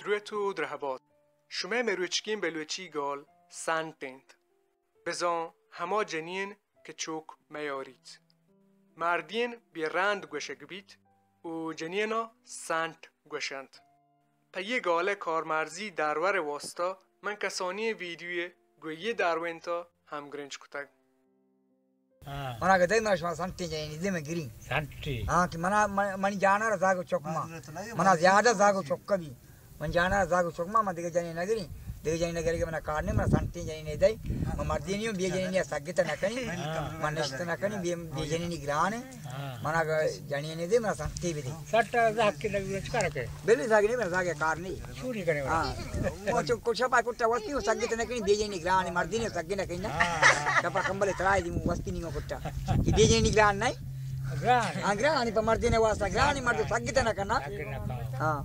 دروتو درهبات شما مروچکین بلوچی گال سنتنت بزان هما جنین که چوک میارید مردین بی رند گوشه گبیت و جنینا سنت گوشند پا گاله کارمرزی درور واسطا من کسانی ویدیوی گویی دروینتا هم گرنج کتگ मना कहते ना शमा संती जाए निदे में गिरी संती हाँ कि मना मनी जाना रहा जागो चौकमा मना ज्यादा जागो चौका भी मन जाना रहा जागो चौकमा मत दिखे जाने नगरी दिखे जाने नगरी के मना कार्ड ने मना संती जाए नहीं दे मर्दी नहीं बिये जाने नहीं सग्गित न करी मन निश्चित न करी बिये जाने नहीं ग्रान है मना जाने नहीं दे मना संती भी दे सट्टा जाग के लगी कर के बिल्ली जागे नहीं मना जागे कार्ड नहीं चोरी करे हाँ वो जो कुछapa कुत्ता वस्ती वो सग्गित न करी बिये जाने ग्रान है मर्दी नहीं सग्गित न करी ना कपड़ा कंबल इतराई दी वस्ती नहीं वो कुत्ता कि बिये जाने ग्रान नहीं ग्रान हाँ ग्रान पर मर्दी ने वास्ता ग्रान ही मर्द सग्गित न करना हाँ